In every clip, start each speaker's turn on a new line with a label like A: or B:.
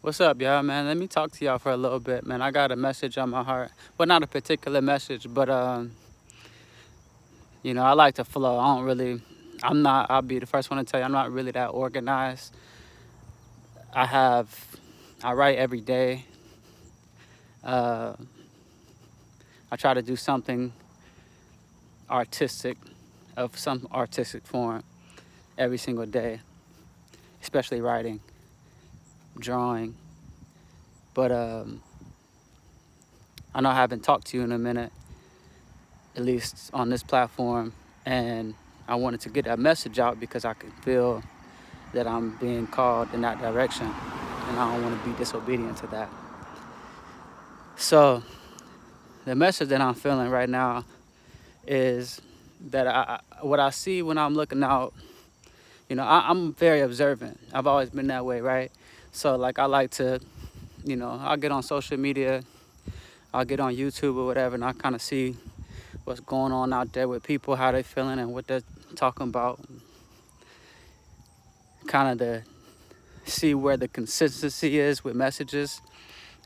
A: What's up, y'all, man? Let me talk to y'all for a little bit, man. I got a message on my heart. Well, not a particular message, but, I like to flow. I'll be the first one to tell you, I'm not really that organized. I have, I write every day. Uh, I try to do something artistic, of some artistic form, every single day, especially writing, drawing. But I know I haven't talked to you in a minute, at least on this platform, and I wanted to get that message out because I could feel that I'm being called in that direction, and I don't want to be disobedient to that. So the message that I'm feeling right now is that what I see when I'm looking out, I'm very observant. I've always been that way, right? So like I like to, I'll get on social media, I'll get on YouTube or whatever, and I kind of see what's going on out there with people, how they're feeling and what they're talking about, kind of to see where the consistency is with messages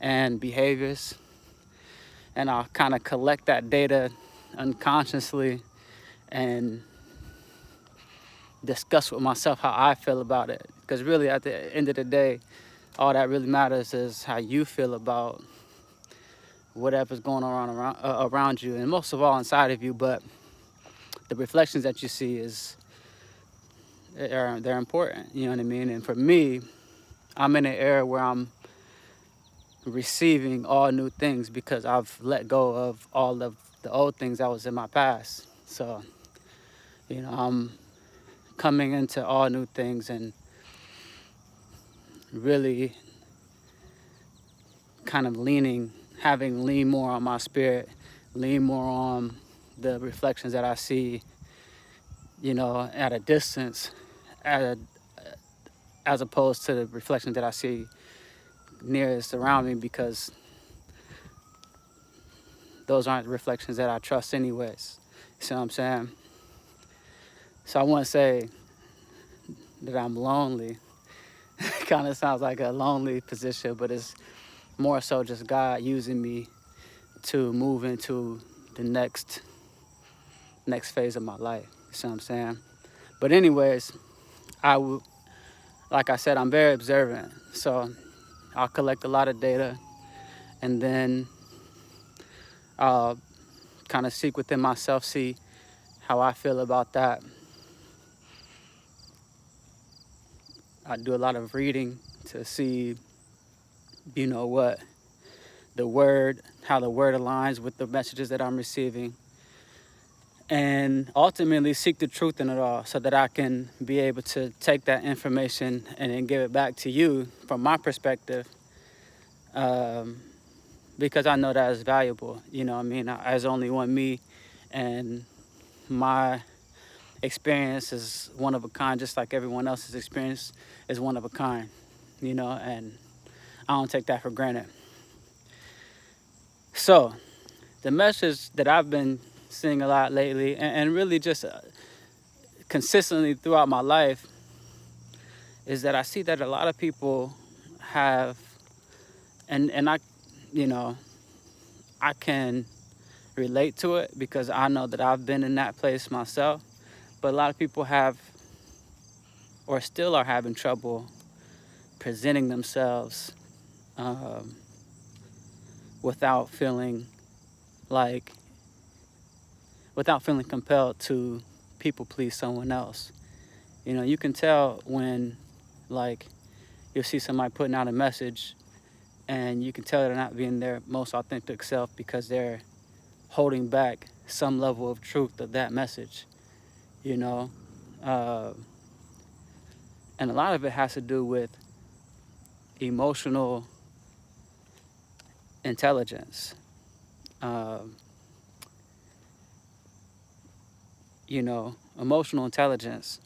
A: and behaviors. And I'll kind of collect that data unconsciously and discuss with myself how I feel about it. Because really, at the end of the day, all that really matters is how you feel about whatever's going on around you, and most of all inside of you. But the reflections that you see they're important. You know what I mean? And for me, I'm in an era where I'm receiving all new things because I've let go of all of the old things that was in my past. So, I'm coming into all new things and really kind of having lean more on my spirit, lean more on the reflections that I see, at a distance, as opposed to the reflections that I see nearest around me, because those aren't reflections that I trust anyways. You see what I'm saying? So I want to say that I'm lonely. Kind of sounds like a lonely position, but it's more so just God using me to move into the next phase of my life. You see what I'm saying? But anyways, like I said, I'm very observant. So I'll collect a lot of data, and then I'll kind of seek within myself, see how I feel about that. I do a lot of reading to see, what how the word aligns with the messages that I'm receiving, and ultimately seek the truth in it all so that I can be able to take that information and then give it back to you from my perspective, because I know that is valuable. You know what I mean? As only one me, and my experience is one of a kind, just like everyone else's experience is one of a kind, and I don't take that for granted. So the message that I've been seeing a lot lately, and really just consistently throughout my life, is that I see that a lot of people have, and you know, I can relate to it because I know that I've been in that place myself. But a lot of people have, or still are having trouble presenting themselves, um, without feeling like, without feeling compelled to people please someone else. You can tell when, like, you'll see somebody putting out a message and you can tell they're not being their most authentic self because they're holding back some level of truth of that message, you know? Uh, and a lot of it has to do with emotional intelligence. Um, Emotional intelligence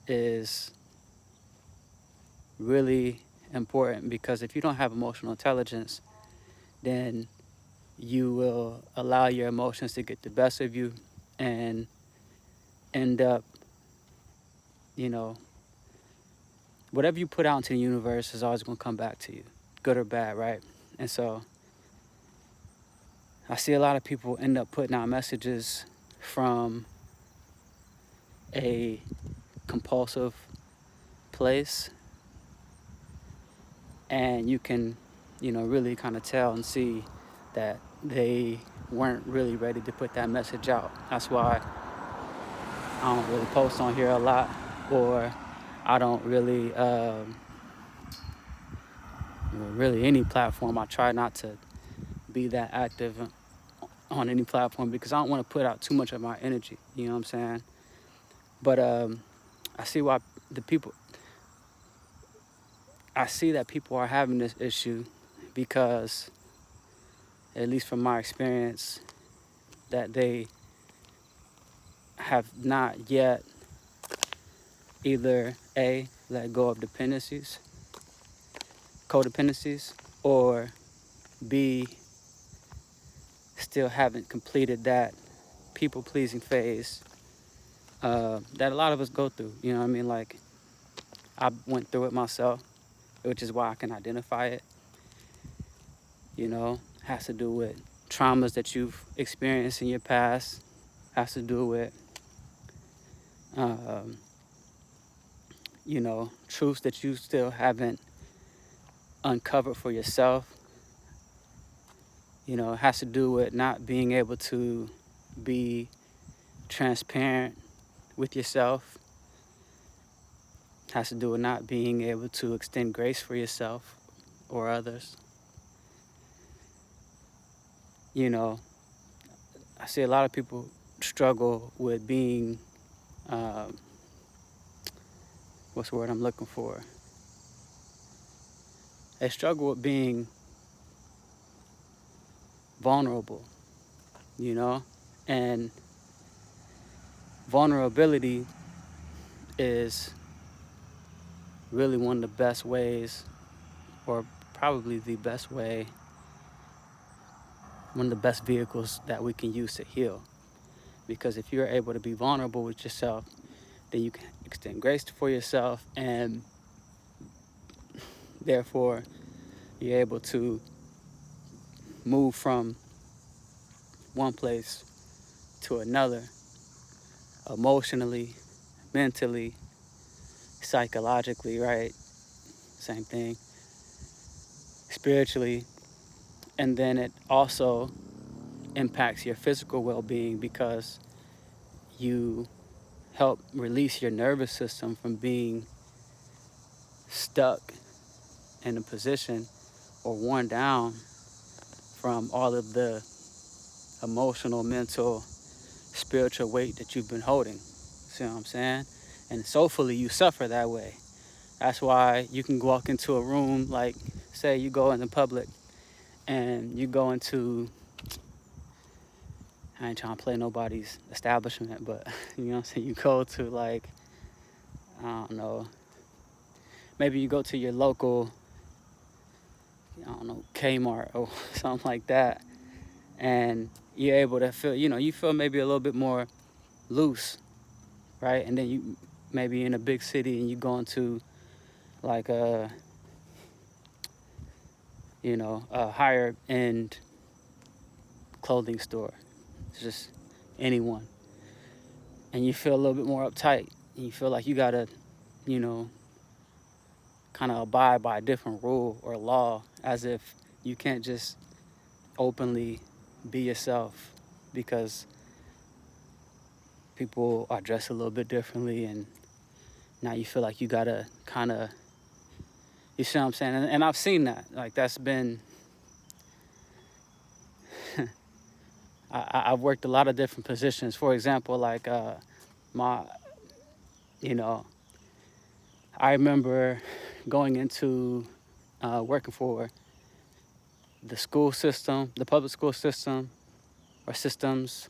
A: is really important because if you don't have emotional intelligence, then you will allow your emotions to get the best of you and end up, you know, whatever you put out into the universe is always going to come back to you. good or bad, right? And so I see a lot of people end up putting out messages from a compulsive place, and you can, really kind of tell and see that they weren't really ready to put that message out. That's why I don't really post on here a lot, or I don't really, really any platform. I try not to be that active on any platform because I don't want to put out too much of my energy. You know what I'm saying? But I see why I see that people are having this issue because, at least from my experience, that they have not yet either A, let go of codependencies, or B, still haven't completed that people-pleasing phase that a lot of us go through. You know what I mean? Like, I went through it myself, which is why I can identify it. Has to do with traumas that you've experienced in your past, has to do with, truths that you still haven't uncovered for yourself. It has to do with not being able to be transparent with yourself. It has to do with not being able to extend grace for yourself or others. I see a lot of people struggle with being, what's the word I'm looking for? They struggle with being vulnerable, and vulnerability is really one of the best ways, or probably the best way, one of the best vehicles that we can use to heal. Because if you're able to be vulnerable with yourself, then you can extend grace for yourself, and therefore you're able to move from one place to another, emotionally, mentally, psychologically, right? Same thing. Spiritually. And then it also impacts your physical well-being because you help release your nervous system from being stuck in a position or worn down from all of the emotional, mental, spiritual weight that you've been holding. See what I'm saying? And soulfully, you suffer that way. That's why you can walk into a room, like, say you go in the public and you go into, I ain't trying to play nobody's establishment, but you know what I'm saying? You go to, like, I don't know, maybe you go to your local, I don't know, Kmart or something like that, and you're able to feel, you feel maybe a little bit more loose, right? And then you maybe in a big city and you go into like a higher end clothing store. It's just anyone. And you feel a little bit more uptight. And you feel like you gotta, kind of abide by a different rule or law, as if you can't just openly be yourself because people are dressed a little bit differently, and now you feel like you gotta kind of, you see what I'm saying? And I've seen that. Like, that's been, I've worked a lot of different positions. For example, like my, I remember going into working for the school system, the public school system or systems,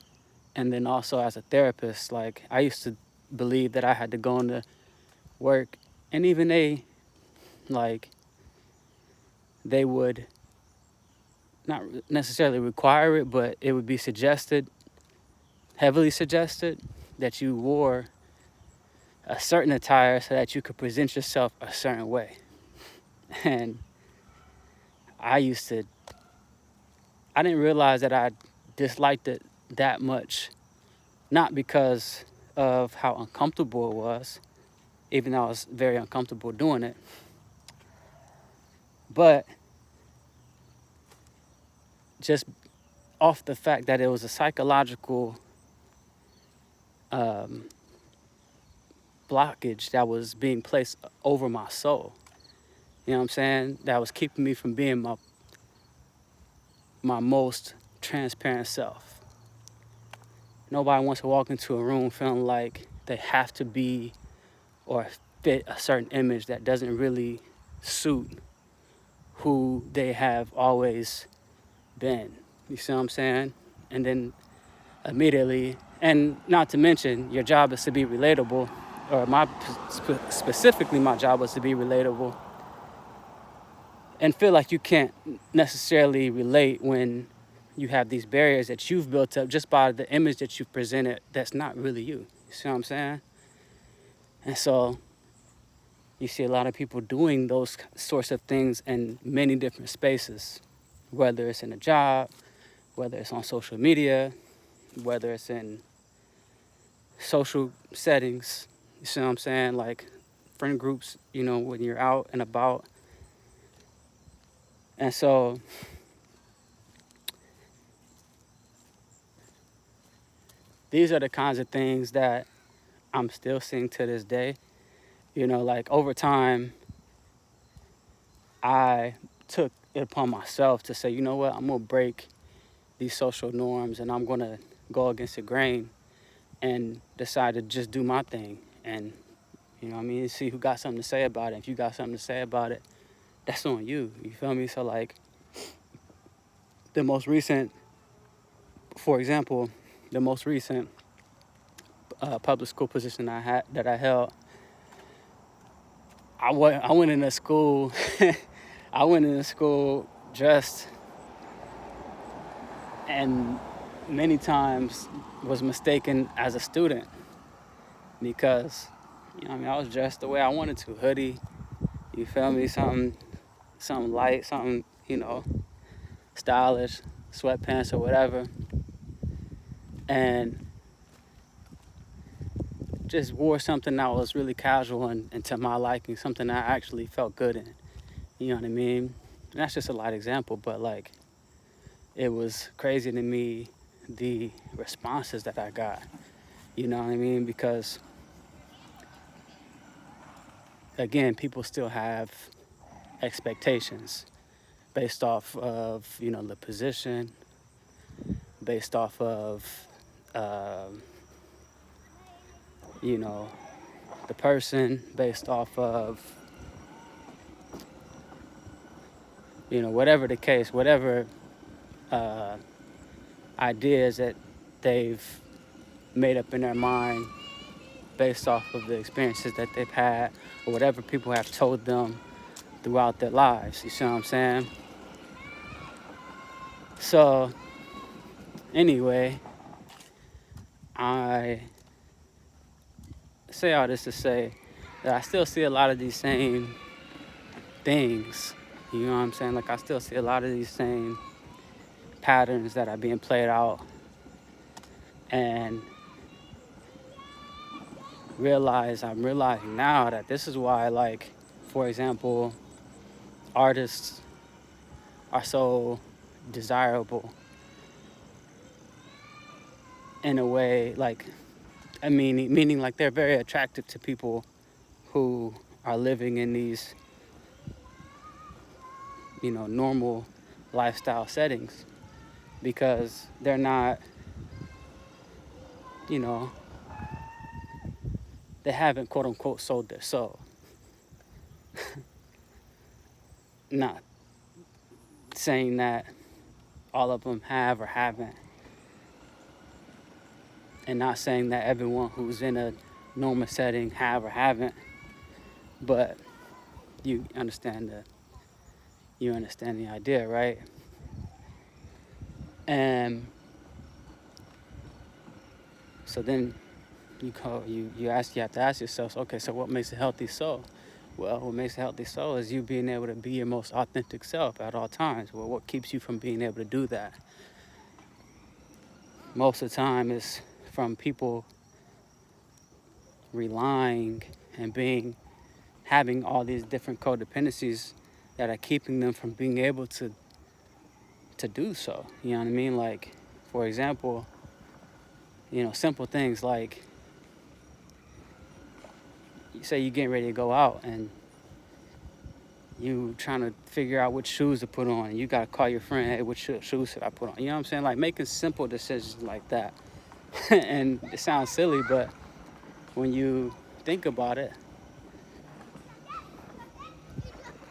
A: and then also as a therapist. Like, I used to believe that I had to go into work, and even they would not necessarily require it, but it would be suggested, heavily suggested, that you wore a certain attire so that you could present yourself a certain way. And I used to, I didn't realize that I disliked it that much, not because of how uncomfortable it was, even though I was very uncomfortable doing it, but just off the fact that it was a psychological um, blockage that was being placed over my soul. You know what I'm saying? That was keeping me from being my most transparent self. Nobody wants to walk into a room feeling like they have to be or fit a certain image that doesn't really suit who they have always been. You see what I'm saying? And then immediately, and not to mention, your job is to be relatable, or specifically my job was to be relatable, and feel like you can't necessarily relate when you have these barriers that you've built up just by the image that you've presented that's not really you. You see what I'm saying? And so you see a lot of people doing those sorts of things in many different spaces, whether it's in a job, whether it's on social media, whether it's in social settings. You see what I'm saying? Like friend groups, when you're out and about. And so these are the kinds of things that I'm still seeing to this day. Like over time, I took it upon myself to say, you know what, I'm going to break these social norms and I'm going to go against the grain and decide to just do my thing. And, see who got something to say about it. If you got something to say about it, that's on you. You feel me? So, like, the most recent, for example, public school position that I held, I went into school. I went into school dressed, and many times was mistaken as a student because, I was dressed the way I wanted to, hoodie. You feel me? Something light, something stylish, sweatpants or whatever, and just wore something that was really casual and to my liking, something that I actually felt good in. You know what I mean? And that's just a light example, but like, it was crazy to me the responses that I got. You know what I mean? Because again, people still have expectations based off of the position, based off of um, the person, based off of whatever the case, whatever uh, ideas that they've made up in their mind based off of the experiences that they've had or whatever people have told them throughout their lives. You see what I'm saying? So anyway, I say all this to say that I still see a lot of these same things. You know what I'm saying? Like, I still see a lot of these same patterns that are being played out, and I'm realizing now that this is why, like, for example, artists are so desirable in a way, like, meaning like they're very attractive to people who are living in these normal lifestyle settings, because they're not, you know they haven't quote unquote sold their soul. Not saying that all of them have or haven't, and not saying that everyone who's in a normal setting have or haven't, but you understand the idea, right? And so then you have to ask yourself, okay, so what makes a healthy soul? Well, what makes a healthy soul is you being able to be your most authentic self at all times. Well, what keeps you from being able to do that? Most of the time is from people relying and having all these different codependencies that are keeping them from being able to do so. You know what I mean? Like, for example, simple things like, you say you're getting ready to go out and you trying to figure out which shoes to put on, and you got to call your friend, hey, which shoes should I put on? You know what I'm saying? Like, making simple decisions like that. And it sounds silly, but when you think about it,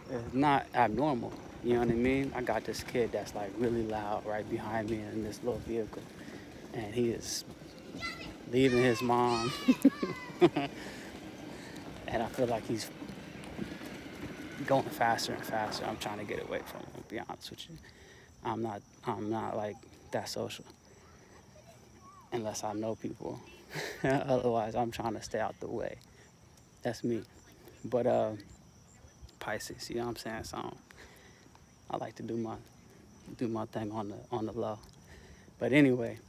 A: it's not abnormal. You know what I mean? I got this kid that's like really loud right behind me in this little vehicle, and he is leaving his mom. And I feel like he's going faster and faster. I'm trying to get away from him, to be honest with you. I'm not like that social unless I know people. Otherwise, I'm trying to stay out the way. That's me. But Pisces, you know what I'm saying? So I like to do my thing on the low. But anyway,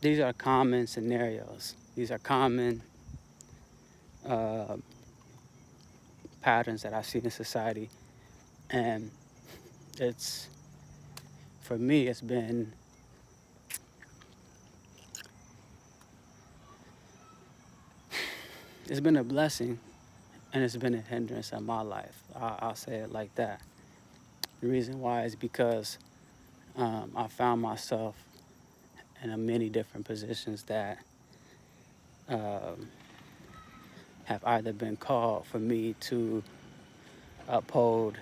A: these are common scenarios. These are common patterns that I see in society, and for me, it's been a blessing, and it's been a hindrance in my life. I'll say it like that. The reason why is because I found myself in many different positions that have either been called for me to uphold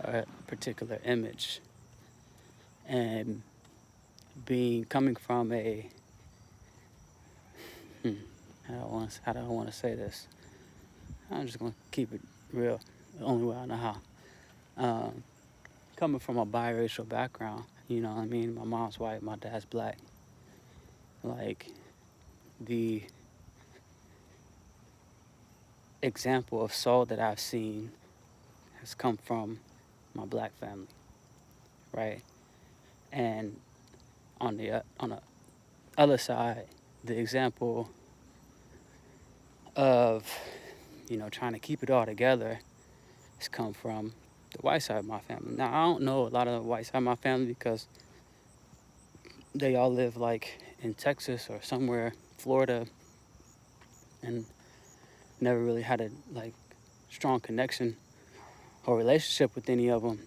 A: a particular image, and coming from how do I want to say this? I'm just gonna keep it real, the only way I know how. Coming from a biracial background, you know what I mean? My mom's white, my dad's black. Like, the example of soul that I've seen has come from my black family, right? And on the other side, the example of trying to keep it all together has come from the white side of my family. Now, I don't know a lot of the white side of my family because they all live like in Texas or somewhere, Florida, and never really had a like strong connection or relationship with any of them.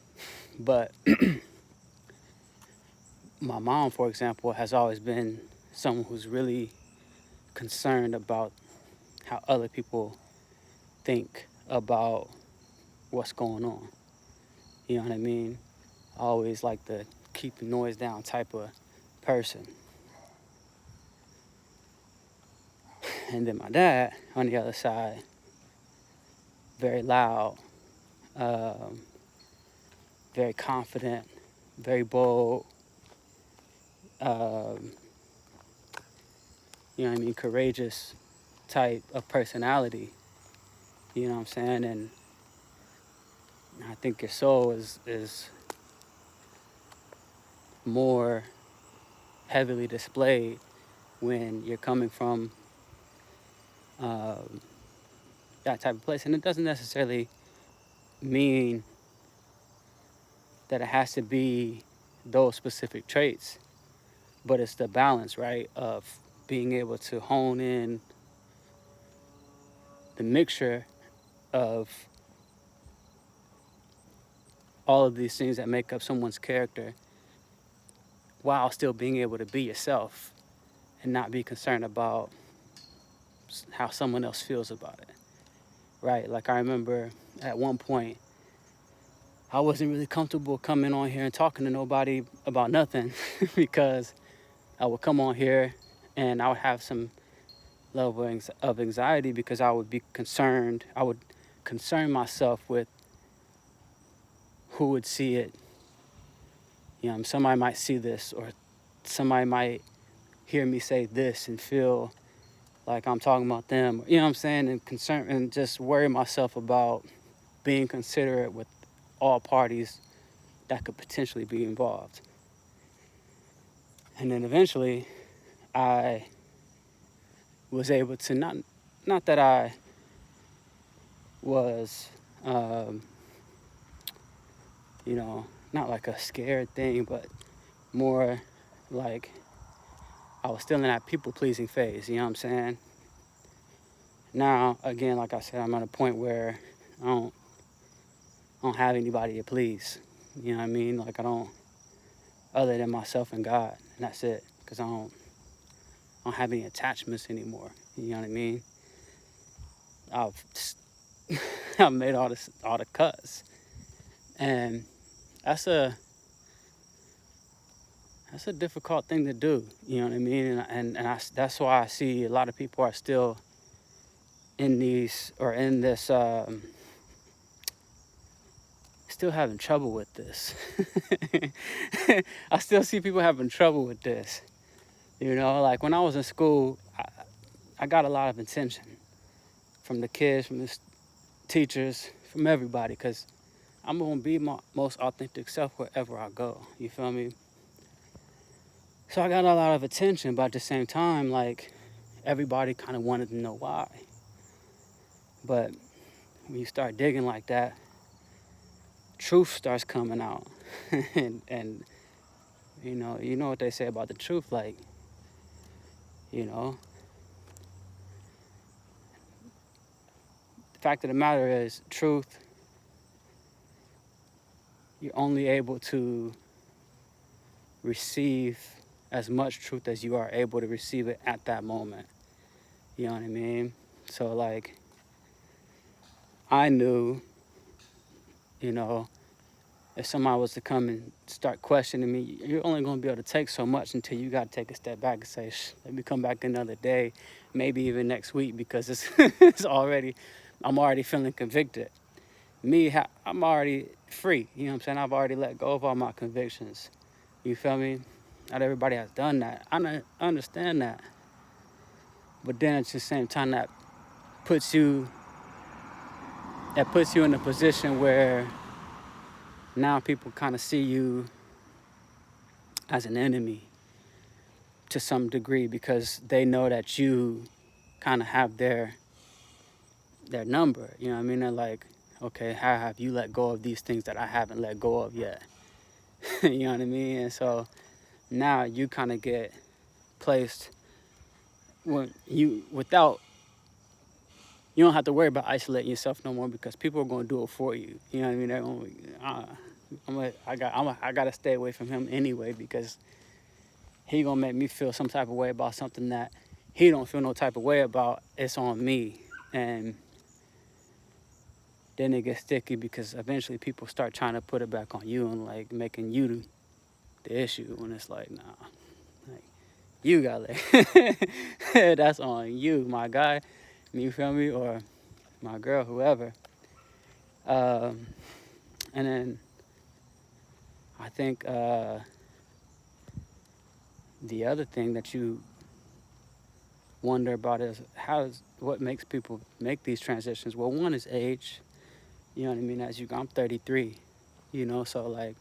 A: But my mom, for example, has always been someone who's really concerned about how other people think about what's going on. You know what I mean? I always like to keep the noise down type of person. And then my dad, on the other side, very loud, um, very confident, very bold, um, you know what I mean, courageous type of personality. You know what I'm saying? And I think your soul is more heavily displayed when you're coming from um, that type of place. And it doesn't necessarily mean that it has to be those specific traits, but it's the balance, right, of being able to hone in the mixture of all of these things that make up someone's character while still being able to be yourself and not be concerned about how someone else feels about it, right? Like, I remember at one point, I wasn't really comfortable coming on here and talking to nobody about nothing because I would come on here and I would have some level of anxiety because I would be concerned. I would concern myself with who would see it. Somebody might see this, or somebody might hear me say this and feel like I'm talking about them, you know what I'm saying, and concern and just worry myself about being considerate with all parties that could potentially be involved. And then eventually I was able to not that I was um, you know, not like a scared thing, but more like I was still in that people pleasing phase, you know what I'm saying? Now, again, like I said, I'm at a point where I don't, I don't have anybody to please. You know what I mean? Like I don't, other than myself and God, and that's it. Because I don't have any attachments anymore. You know what I mean? I've I've made all the cuts, and that's a that's a difficult thing to do. You know what I mean? That's why I see a lot of people are still in these or in this still having trouble with this. I still see people having trouble with this. You know, like when I was in school, I got a lot of attention from the kids, from the teachers, from everybody, because I'm going to be my most authentic self wherever I go. You feel me? So I got a lot of attention, but at the same time, like, everybody kind of wanted to know why. But when you start digging like that, truth starts coming out. and you know what they say about the truth, like, you know, the fact of the matter is, truth, you're only able to receive as much truth as you are able to receive it at that moment. You know what I mean? So, like, I knew, you know, if somebody was to come and start questioning me, you're only going to be able to take so much until you got to take a step back and say, let me come back another day, maybe even next week, because I'm already feeling convicted. I'm already free. You know what I'm saying? I've already let go of all my convictions. You feel me? Not everybody has done that. I understand that. But then at the same time, puts you puts you in a position where now people kind of see you as an enemy to some degree, because they know that you kind of have their number. You know what I mean? They're like, okay, how have you let go of these things that I haven't let go of yet? You know what I mean? And so now you kind of get placed when you don't have to worry about isolating yourself no more, because people are going to do it for you. You know what I mean? They're going, I gotta stay away from him anyway, because he gonna make me feel some type of way about something that he don't feel no type of way about. It's on me. And then it gets sticky, because eventually people start trying to put it back on you and like making you the issue, when it's like, nah, like, you got it. That's on you, my guy. You feel me? Or my girl, whoever. Um, and then I think the other thing that you wonder about is what makes people make these transitions. Well, one is age. You know what I mean? I'm 33. You know, so like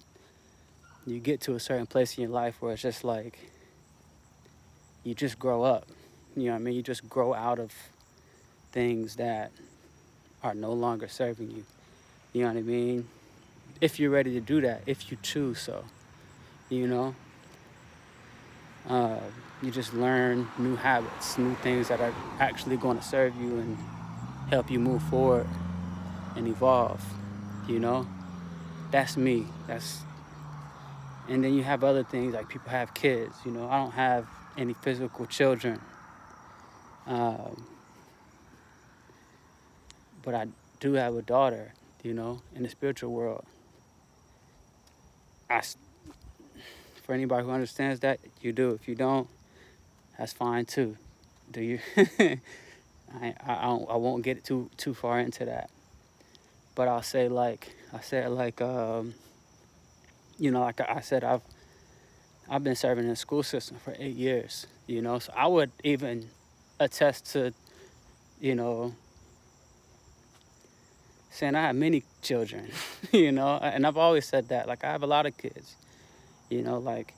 A: you get to a certain place in your life where it's just like you just grow up. You know what I mean? You just grow out of things that are no longer serving you. You know what I mean? If you're ready to do that, if you choose so, you know, uh, you just learn new habits, new things that are actually going to serve you and help you move forward and evolve. You know, that's me. And then you have other things, like people have kids. You know, I don't have any physical children, um, but I do have a daughter. You know, in the spiritual world. I, for anybody who understands that, you do. If you don't, that's fine too. Do you? I won't get too far into that. But I said like you know, like I said, I've been serving in the school system for 8 years. You know, so I would even attest to, you know, saying I have many children, and I've always said that. Like, I have a lot of kids, like,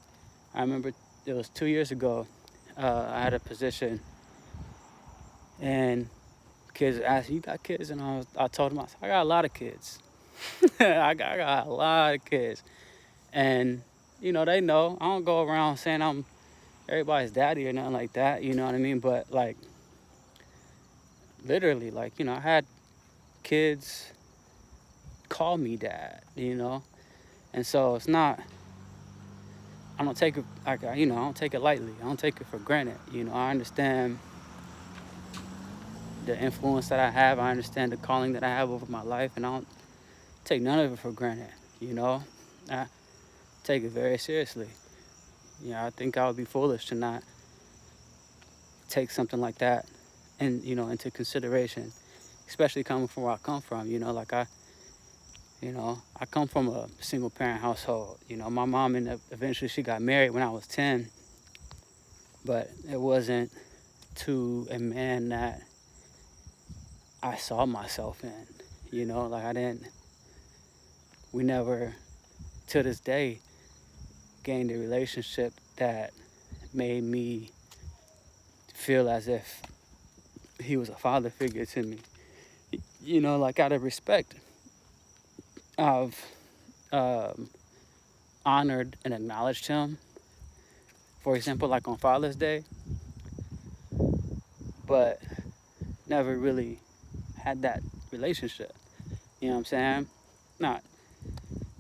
A: I remember it was 2 years ago, I had a position, and kids asked, "You got kids?" And I told them, I got a lot of kids. I got a lot of kids. And, they know. I don't go around saying I'm everybody's daddy or nothing like that, you know what I mean? But, like, literally, like, I had kids call me dad, And so it's not, I don't take it, like, I don't take it lightly. I don't take it for granted. I understand the influence that I have. I understand the calling that I have over my life, and I don't take none of it for granted, I take it very seriously. I think I would be foolish to not take something like that into consideration, especially coming from where I come from. Like, I come from a single parent household. My mom eventually she got married when I was 10, but it wasn't to a man that I saw myself in. Like, we never, to this day, gained a relationship that made me feel as if he was a father figure to me. Like, out of respect, I've honored and acknowledged him, for example, like on Father's Day, but never really had that relationship. You know what I'm saying? Not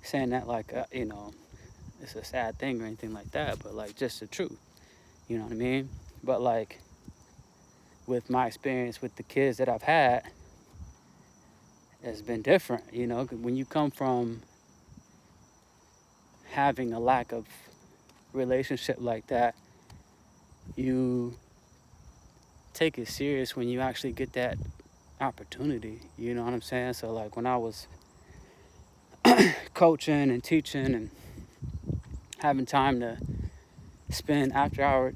A: saying that like, it's a sad thing or anything like that, but like just the truth. You know what I mean? But like with my experience with the kids that I've had, it's been different. When you come from having a lack of relationship like that, you take it serious when you actually get that opportunity. You know what I'm saying? So like when I was coaching and teaching and having time to spend after hours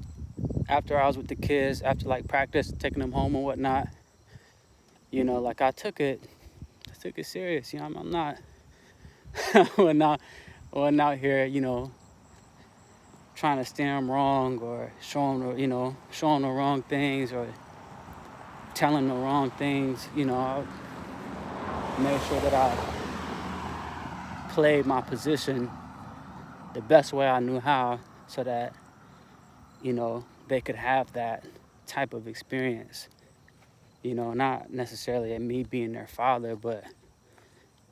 A: with the kids, after like practice, taking them home and whatnot, like I took it serious. I'm not wasn't out here, trying to steer them wrong or showing the wrong things or telling the wrong things. I made sure that I played my position the best way I knew how, so that they could have that type of experience. Not necessarily at me being their father, but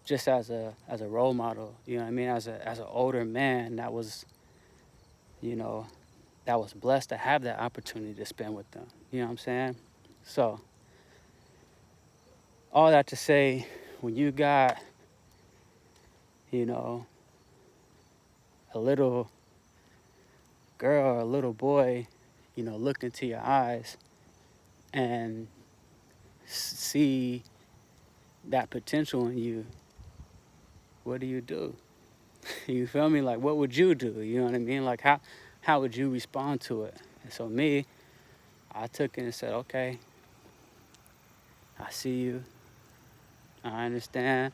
A: just as a role model. You know what I mean? As an older man that was blessed to have that opportunity to spend with them. You know what I'm saying? So all that to say, when you got a little girl or a little boy, look into your eyes and see that potential in you, what do? You feel me? Like, what would you do? You know what I mean? Like, how would you respond to it? And so me, I took it and said, okay, I see you. I understand.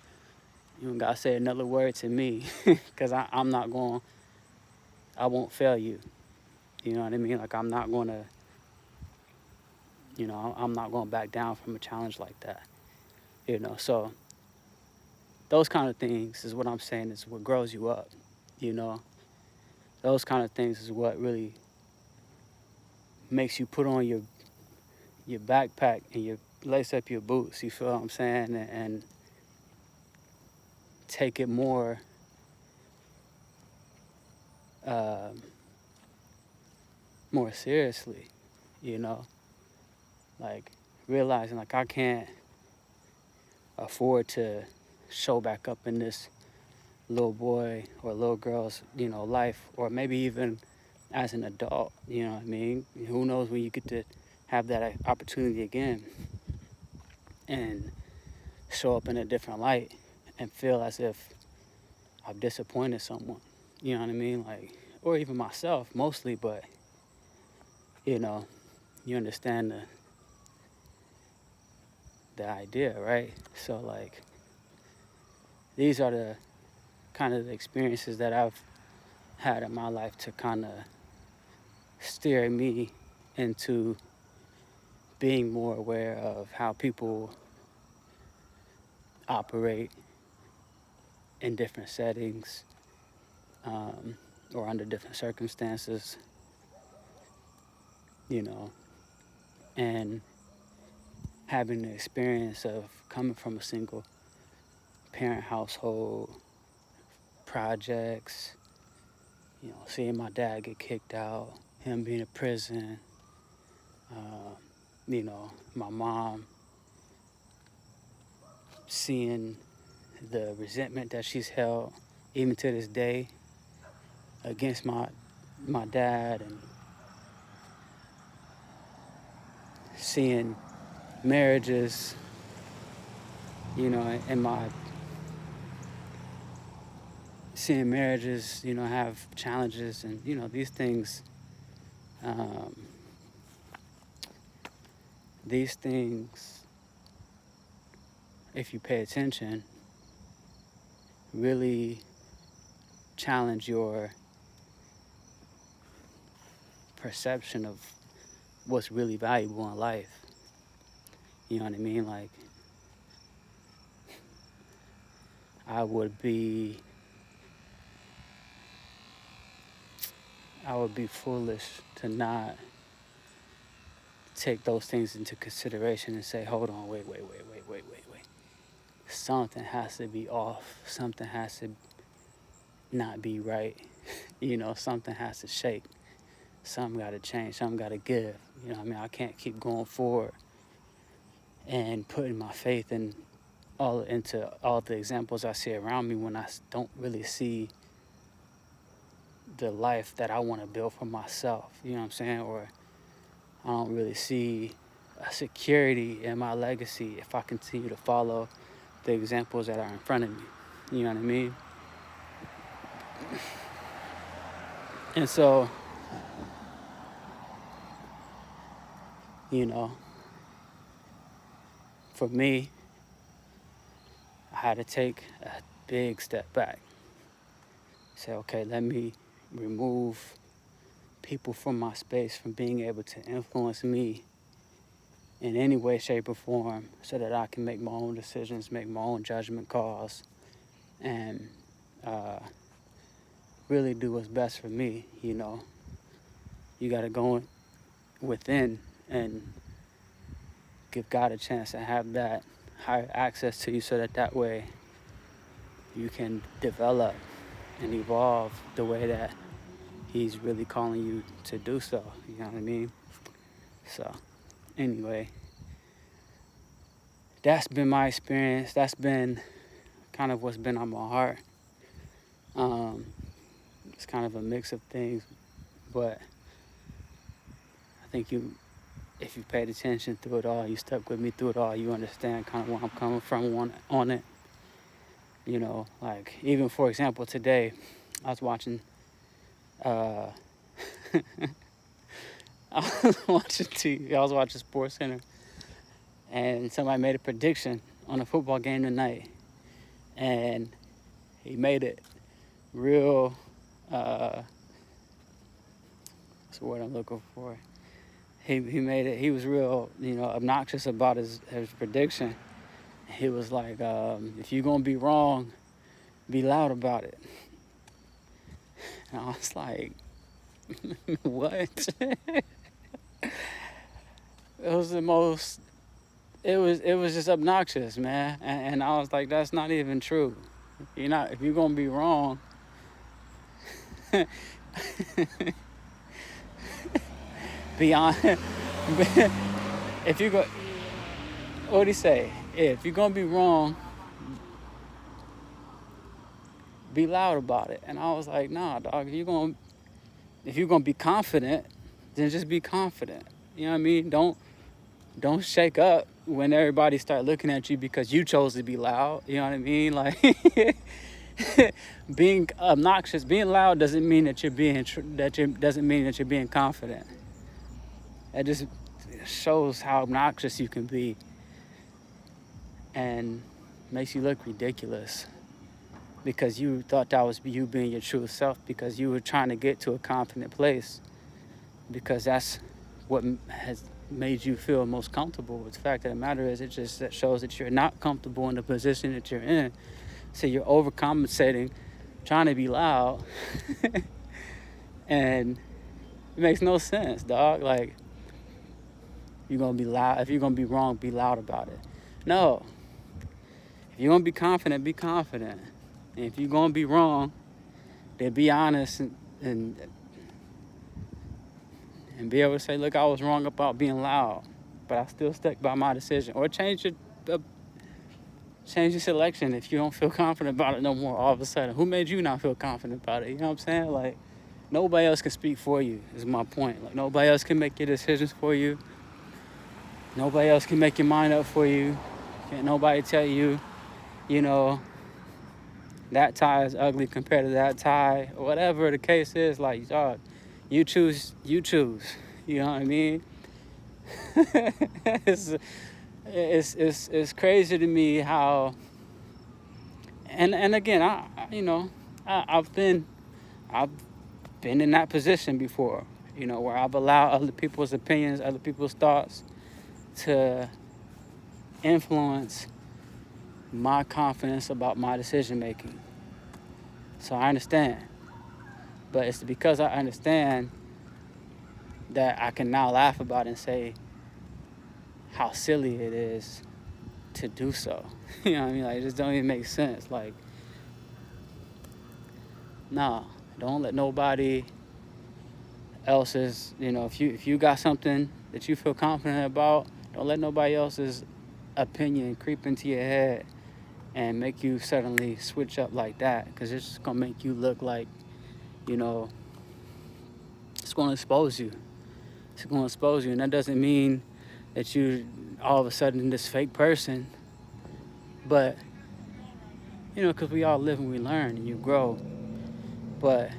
A: You don't got to say another word to me, because I won't fail you. You know what I mean? Like, I'm not going to, I'm not going to back down from a challenge like that. So those kind of things is what I'm saying is what grows you up. Those kind of things is what really makes you put on your backpack and you lace up your boots. You feel what I'm saying? And take it more more seriously. Like realizing like I can't afford to show back up in this little boy or little girl's life, or maybe even as an adult. You know what I mean? Who knows when you get to have that opportunity again and show up in a different light and feel as if I've disappointed someone. You know what I mean? Like, or even myself mostly, but you understand the idea, right? So like these are the kind of the experiences that I've had in my life to kind of steer me into being more aware of how people operate in different settings, or under different circumstances, you know, and having the experience of coming from a single parent household, projects, you know, seeing my dad get kicked out, him being in prison, you know, my mom seeing the resentment that she's held even to this day against my dad, and seeing marriages, you know, and my seeing marriages, you know, have challenges, and you know, um, these things, if you pay attention, really challenge your perception of what's really valuable in life. You know what I mean? Like, I would be foolish to not take those things into consideration and say, hold on, wait. Something has to be off. Something has to not be right. You know, something has to shake. Something got to change. Something got to give. You know what I mean? I can't keep going forward and putting my faith into all the examples I see around me when I don't really see the life that I want to build for myself. You know what I'm saying? Or I don't really see a security in my legacy if I continue to follow the examples that are in front of me. You know what I mean? And so, you know, for me, I had to take a big step back. Say, okay, let me remove people from my space from being able to influence me in any way, shape, or form, so that I can make my own decisions, make my own judgment calls, and really do what's best for me. You know, you got to go within and give God a chance to have that higher access to you, so that way you can develop and evolve the way that He's really calling you to do so. You know what I mean? So anyway, that's been my experience. That's been kind of what's been on my heart. It's kind of a mix of things, but I think if you paid attention through it all, you stuck with me through it all, you understand kind of where I'm coming from on it. You know, like even for example, today I was watching I was watching TV. I was watching SportsCenter, and somebody made a prediction on a football game tonight, and he made it real. What's the word I'm looking for? He made it. He was real, you know, obnoxious about his prediction. He was like, "If you're gonna be wrong, be loud about it." And I was like, "What?" It was the most. It was just obnoxious, man. And I was like, "That's not even true. You're not. If you're gonna be wrong." Beyond, if you go, what did he say? If you're gonna be wrong, be loud about it. And I was like, nah, dog. If you're gonna be confident, then just be confident. You know what I mean? Don't shake up when everybody start looking at you because you chose to be loud. You know what I mean? Like being obnoxious, being loud doesn't mean that doesn't mean that you're being confident. It just shows how obnoxious you can be and makes you look ridiculous because you thought that was you being your true self because you were trying to get to a confident place because that's what has made you feel most comfortable. But the fact of the matter is, it just that shows that you're not comfortable in the position that you're in. So you're overcompensating, trying to be loud, and it makes no sense, dog. Like, you're gonna be loud. If you're gonna be wrong, be loud about it. No. If you're gonna be confident, be confident. And if you're gonna be wrong, then be honest and be able to say, look, I was wrong about being loud, but I still stuck by my decision. Or change your selection if you don't feel confident about it no more all of a sudden. Who made you not feel confident about it? You know what I'm saying? Like, nobody else can speak for you, is my point. Like, nobody else can make your decisions for you. Nobody else can make your mind up for you. Can't nobody tell you, you know, that tie is ugly compared to that tie, or whatever the case is. Like, dog, you choose. You know what I mean? it's crazy to me how, and again, I've been in that position before, where I've allowed other people's opinions, other people's thoughts to influence my confidence about my decision making. So I understand, but it's because I understand that I can now laugh about it and say how silly it is to do so. You know what I mean? Like, it just don't even make sense. Like, no, don't let nobody else's, if you got something that you feel confident about, don't let nobody else's opinion creep into your head and make you suddenly switch up like that, because it's just gonna make you look like, it's gonna expose you. It's gonna expose you, and that doesn't mean that you all of a sudden this fake person, but because we all live and we learn and you grow, but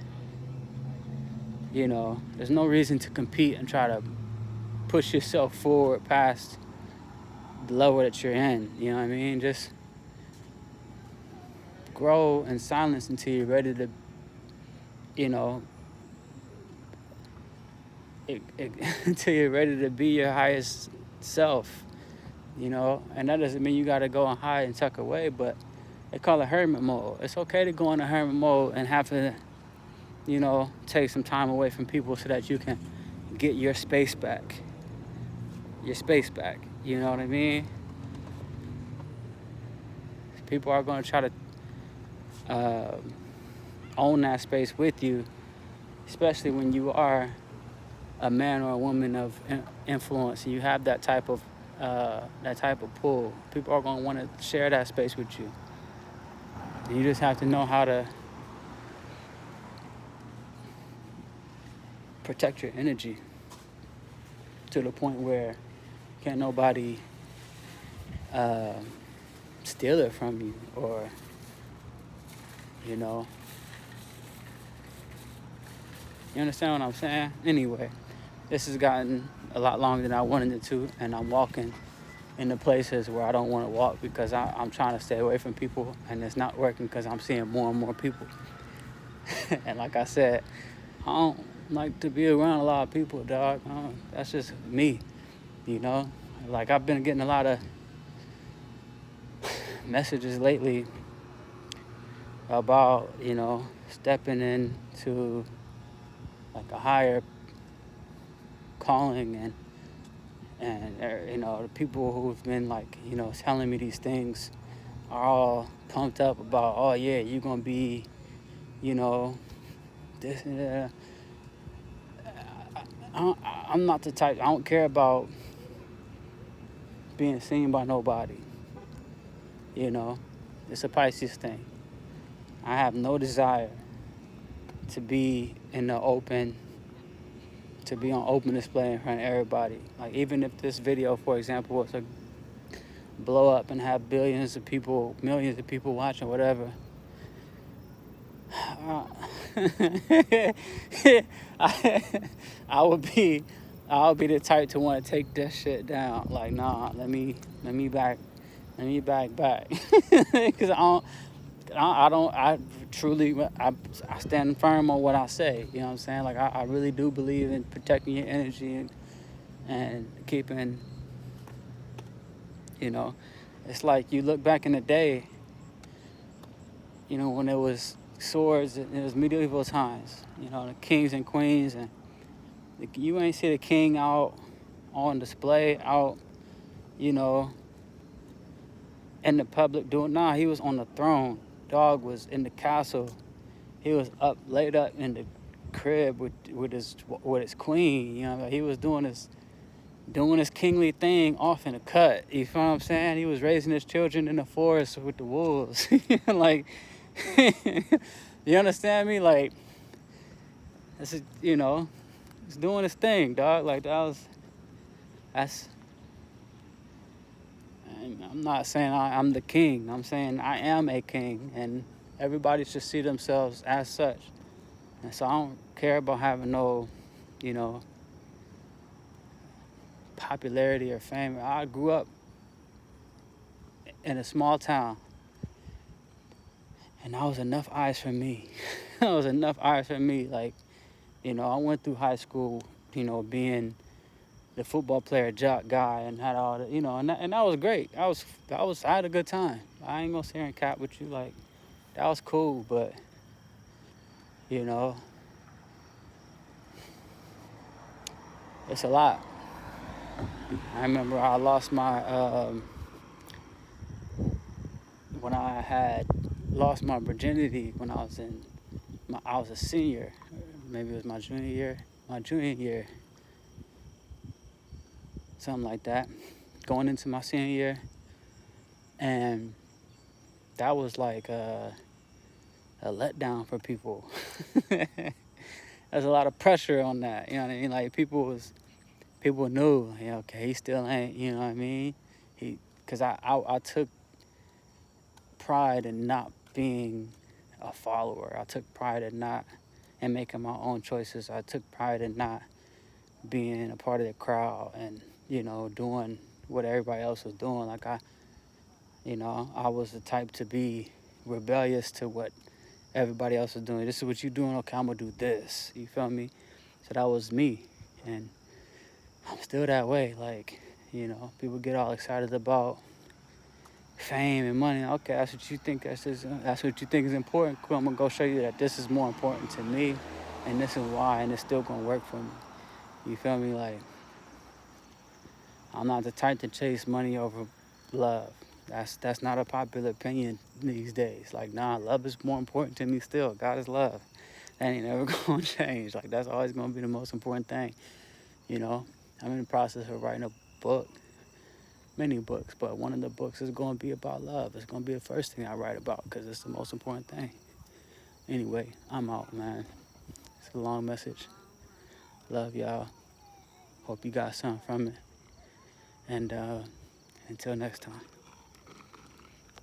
A: there's no reason to compete and try to push yourself forward past the level that you're in. You know what I mean? Just grow in silence until you're ready to, until you're ready to be your highest self, and that doesn't mean you got to go and hide and tuck away, but they call it hermit mode. It's okay to go into hermit mode and have to, take some time away from people so that you can get your space back. You know what I mean? People are going to try to own that space with you, especially when you are a man or a woman of influence and you have that type of pull. People are going to want to share that space with you. And you just have to know how to protect your energy to the point where can't nobody steal it from you, or you understand what I'm saying? Anyway, this has gotten a lot longer than I wanted it to, and I'm walking into places where I don't want to walk because I'm trying to stay away from people, and it's not working because I'm seeing more and more people. And like I said, I don't like to be around a lot of people, dog. That's just me, Like, I've been getting a lot of messages lately about, stepping into like a higher calling, and the people who've been like, telling me these things are all pumped up about, oh yeah, you're gonna be, this and that. I'm not the type. I don't care about being seen by nobody. It's a Pisces thing. I have no desire to be on open display in front of everybody. Like, even if this video, for example, was to blow up and have millions of people watching, whatever, I would be the type to want to take that shit down. Like, nah, let me Let me back. Because I truly, I stand firm on what I say. You know what I'm saying? Like, I really do believe in protecting your energy and keeping, you know, it's like you look back in the day, you know, when it was swords, it was medieval times, you know, the kings and queens, and you ain't see the king out on display, out, you know, in the public doing, nah, he was on the throne. Dog was in the castle. He was laid up in the crib with his queen. You know, he was doing his kingly thing off in the cut. You feel what I'm saying? He was raising his children in the forest with the wolves. Like, you understand me? Like, this is, you know, he's doing his thing, dog. Like, that's. I'm not saying I'm the king. I'm saying I am a king, and everybody should see themselves as such. And so I don't care about having no, you know, popularity or fame. I grew up in a small town, and that was enough eyes for me. That was enough eyes for me. Like, you know, I went through high school, you know, being the football player, jock guy, and had all the, you know, and that was great. I had a good time. I ain't gonna sit here and cap with you. Like, that was cool, but, you know, it's a lot. I remember I lost my, when I had lost my virginity when I was a senior. Maybe it was my junior year, something like that, going into my senior year. And that was like a letdown for people. There's a lot of pressure on that, you know what I mean? Like, people knew, you know, okay, he still ain't, you know what I mean? Because I took pride in not being a follower. I took pride in making my own choices. I took pride in not being a part of the crowd and, you know, doing what everybody else was doing. Like, you know, I was the type to be rebellious to what everybody else was doing. This is what you doing, okay, I'm gonna do this. You feel me? So that was me. And I'm still that way. Like, you know, people get all excited about fame and money. Okay, that's what you think that's what you think is important. Cool, I'm gonna go show you that this is more important to me, and this is why, and it's still gonna work for me. You feel me? Like, I'm not the type to chase money over love. That's not a popular opinion these days. Like, nah, love is more important to me still. God is love. That ain't never gonna change. Like, that's always gonna be the most important thing. You know, I'm in the process of writing a book, many books, but one of the books is gonna be about love. It's gonna be the first thing I write about because it's the most important thing. Anyway, I'm out, man. It's a long message. Love y'all. Hope you got something from it. And until next time.